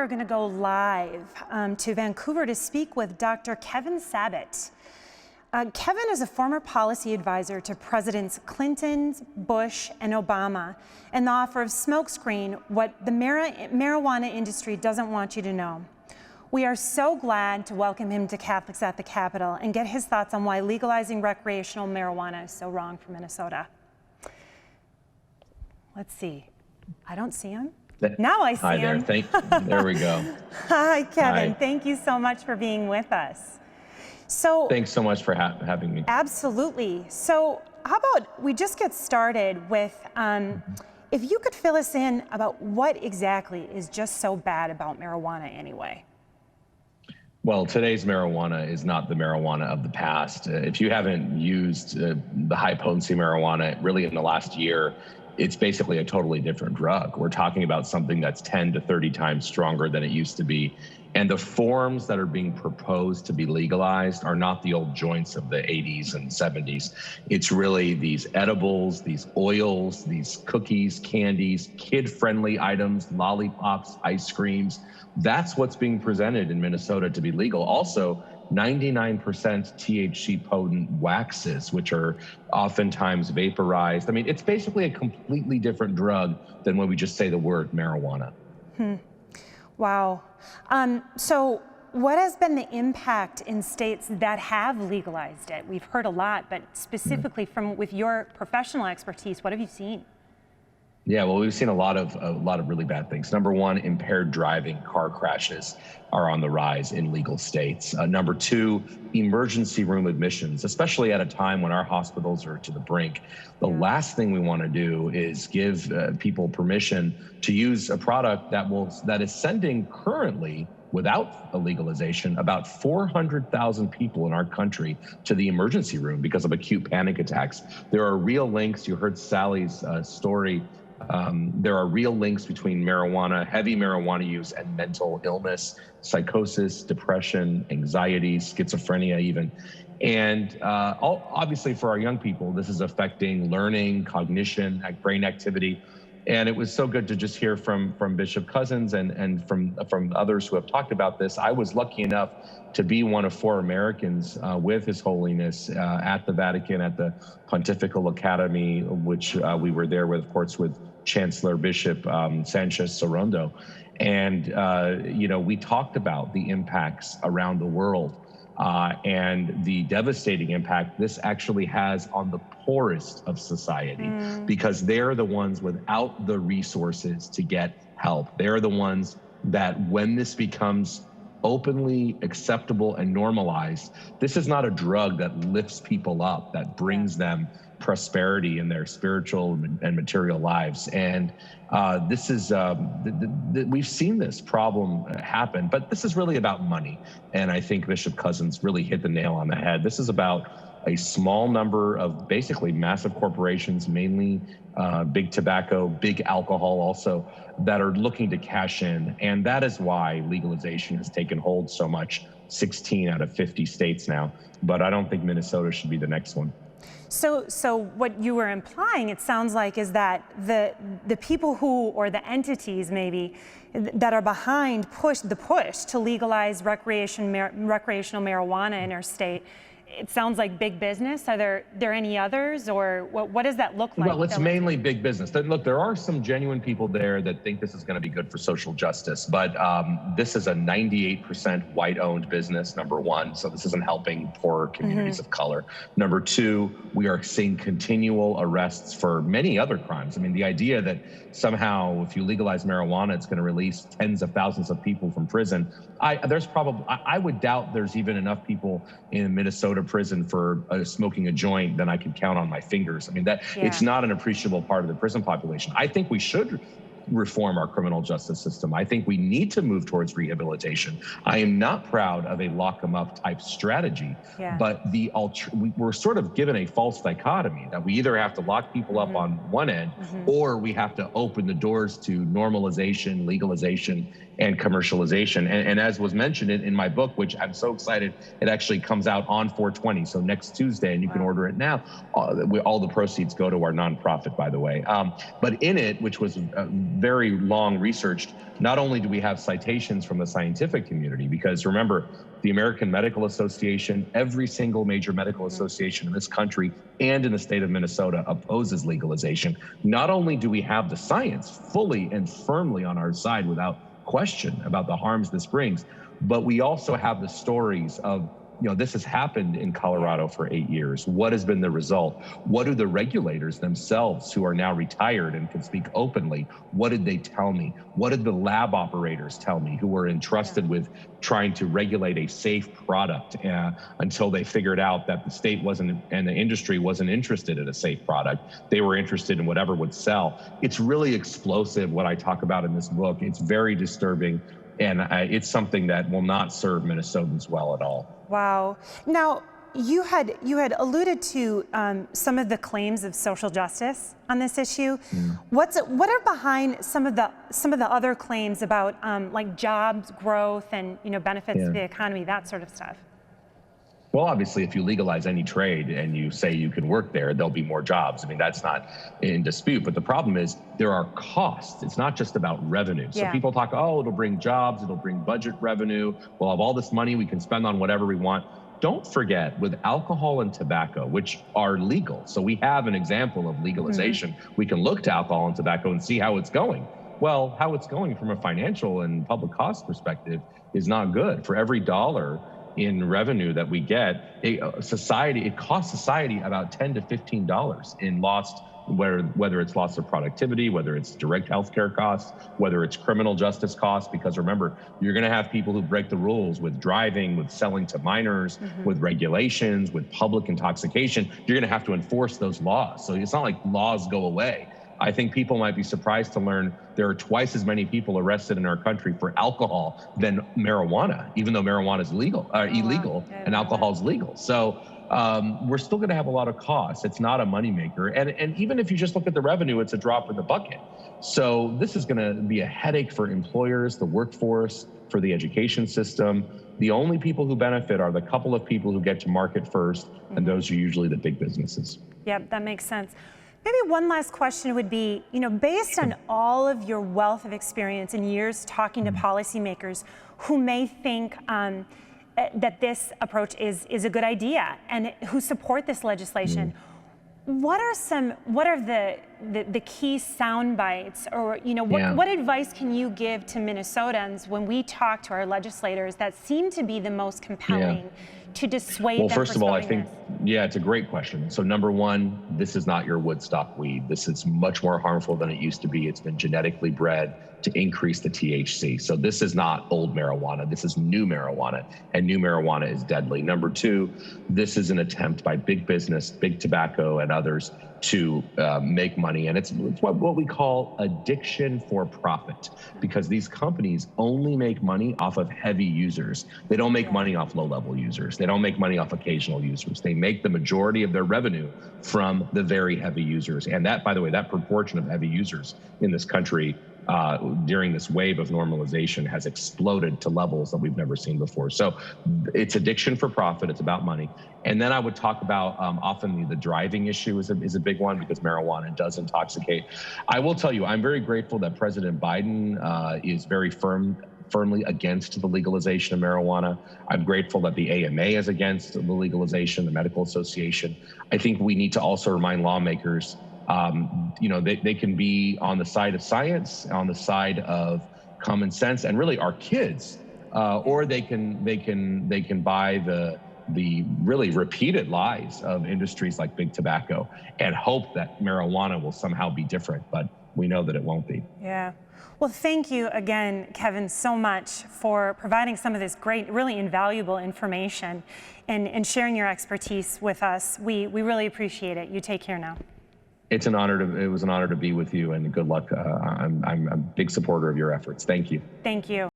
are going to go live to Vancouver to speak with Dr. Kevin Sabet. Kevin is a former policy advisor to Presidents Clinton, Bush, and Obama, and the author of Smokescreen: What the Marijuana Industry Doesn't Want You to Know. We are so glad to welcome him to Catholics at the Capitol and get his thoughts on why legalizing recreational marijuana is so wrong for Minnesota. Let's see. I don't see him. Now I see him. Hi there. There we go. Hi, Kevin. Hi. Thank you so much for being with us. So, thanks so much for having me. Absolutely. So how about we just get started with, if you could fill us in about what exactly is just so bad about marijuana anyway? Well, today's marijuana is not the marijuana of the past. If you haven't used the high potency marijuana really in the last year, it's basically a totally different drug. We're talking about something that's 10 to 30 times stronger than it used to be. And the forms that are being proposed to be legalized are not the old joints of the 80s and 70s. It's really these edibles, these oils, these cookies, candies, kid-friendly items, lollipops, ice creams. That's what's being presented in Minnesota to be legal. Also, 99% THC potent waxes, which are oftentimes vaporized. I mean, it's basically a completely different drug than when we just say the word marijuana. Wow. So what has been the impact in states that have legalized it? We've heard a lot, but specifically with your professional expertise, what have you seen? Yeah, well, we've seen a lot of really bad things. Number one, impaired driving, car crashes are on the rise in legal states. Number two, emergency room admissions, especially at a time when our hospitals are to the brink. The last thing we want to do is give people permission to use a product that is sending currently, without a legalization, about 400,000 people in our country to the emergency room because of acute panic attacks. There are real links. You heard Sally's story. There are real links between marijuana, heavy marijuana use, and mental illness, psychosis, depression, anxiety, schizophrenia even. And obviously for our young people, this is affecting learning, cognition, brain activity. And it was so good to just hear from Bishop Cozzens and from others who have talked about this. I was lucky enough to be one of 4 Americans with His Holiness at the Vatican, at the Pontifical Academy, which we were there with, of course, with Chancellor Bishop Sanchez Sorondo. And, we talked about the impacts around the world and the devastating impact this actually has on the poorest of society, because they're the ones without the resources to get help. They're the ones that when this becomes openly acceptable and normalized, this is not a drug that lifts people up, that brings them prosperity in their spiritual and material lives. And this is, we've seen this problem happen, but this is really about money. And I think Bishop Cozzens really hit the nail on the head. This is about a small number of basically massive corporations, mainly big tobacco, big alcohol also, that are looking to cash in. And that is why legalization has taken hold so much, 16 out of 50 states now. But I don't think Minnesota should be the next one. So what you were implying, it sounds like, is that the people who, or the entities maybe, that are behind the push to legalize recreational marijuana in our state, it sounds like big business. Are there any others, or what does that look like? Well, it's mainly big business. Look, there are some genuine people there that think this is going to be good for social justice, but this is a 98% white-owned business, number one, so this isn't helping poor communities of color. Number two, we are seeing continual arrests for many other crimes. I mean, the idea that somehow if you legalize marijuana, it's going to release tens of thousands of people from prison, I would doubt there's even enough people in Minnesota prison for smoking a joint than I could count on my fingers. I mean, it's not an appreciable part of the prison population. I think we should reform our criminal justice system. I think we need to move towards rehabilitation. I am not proud of a lock 'em up type strategy, but we're sort of given a false dichotomy that we either have to lock people up on one end or we have to open the doors to normalization, legalization, and commercialization. And as was mentioned in my book, which I'm so excited, it actually comes out on 4/20, so next Tuesday, and you can order it now. All the proceeds go to our nonprofit, by the way. But in it, which was very long researched, not only do we have citations from the scientific community, because remember, the American Medical Association, every single major medical association in this country and in the state of Minnesota opposes legalization. Not only do we have the science fully and firmly on our side without question about the harms this brings, but we also have the stories of, this has happened in Colorado for 8 years. What has been the result? What do the regulators themselves, who are now retired and can speak openly, what did they tell me? What did the lab operators tell me, who were entrusted with trying to regulate a safe product until they figured out that the state wasn't and the industry wasn't interested in a safe product? They were interested in whatever would sell. It's really explosive what I talk about in this book. It's very disturbing. And it's something that will not serve Minnesotans well at all. Wow. Now, you had alluded to some of the claims of social justice on this issue. What are behind some of the other claims about like jobs growth and benefits to the economy, that sort of stuff? Well, obviously, if you legalize any trade and you say you can work there, there'll be more jobs. I mean, that's not in dispute. But the problem is there are costs. It's not just about revenue. So people talk, oh, it'll bring jobs, it'll bring budget revenue. We'll have all this money we can spend on whatever we want. Don't forget, with alcohol and tobacco, which are legal, so we have an example of legalization. We can look to alcohol and tobacco and see how it's going. Well, how it's going from a financial and public cost perspective is not good. For every dollar in revenue that we get, it costs society about $10 to $15 in lost, whether it's loss of productivity, whether it's direct healthcare costs, whether it's criminal justice costs, because remember, you're going to have people who break the rules with driving, with selling to minors, with regulations, with public intoxication. You're going to have to enforce those laws. So it's not like laws go away. I think people might be surprised to learn there are twice as many people arrested in our country for alcohol than marijuana, even though marijuana is illegal and alcohol is legal. So we're still going to have a lot of costs. It's not a moneymaker. And even if you just look at the revenue, it's a drop in the bucket. So this is going to be a headache for employers, the workforce, for the education system. The only people who benefit are the couple of people who get to market first, and those are usually the big businesses. Yep, that makes sense. Maybe one last question would be, based on all of your wealth of experience and years talking to policymakers who may think that this approach is a good idea and who support this legislation, what are the key sound bites, or what advice can you give to Minnesotans when we talk to our legislators that seem to be the most compelling to dissuade them from first of all, I smoking think, it's a great question. So number one, this is not your Woodstock weed. This is much more harmful than it used to be. It's been genetically bred to increase the THC. So this is not old marijuana. This is new marijuana, and new marijuana is deadly. Number two, this is an attempt by big business, big tobacco and others to make money. And it's what we call addiction for profit, because these companies only make money off of heavy users. They don't make money off low-level users. They don't make money off occasional users. They make the majority of their revenue from the very heavy users. And that, by the way, that proportion of heavy users in this country during this wave of normalization has exploded to levels that we've never seen before. So it's addiction for profit. It's about money. And then I would talk about often the driving issue is a big one, because marijuana does intoxicate. I will tell you, I'm very grateful that President Biden is very firmly against the legalization of marijuana. I'm grateful that the AMA is against the legalization, the Medical Association. I think we need to also remind lawmakers they can be on the side of science, on the side of common sense, and really our kids, or they can buy the really repeated lies of industries like big tobacco and hope that marijuana will somehow be different, but we know that it won't be. Yeah. Well, thank you again, Kevin, so much for providing some of this great, really invaluable information and sharing your expertise with us. We really appreciate it. You take care now. It was an honor to be with you, and good luck. I'm a big supporter of your efforts. Thank you. Thank you.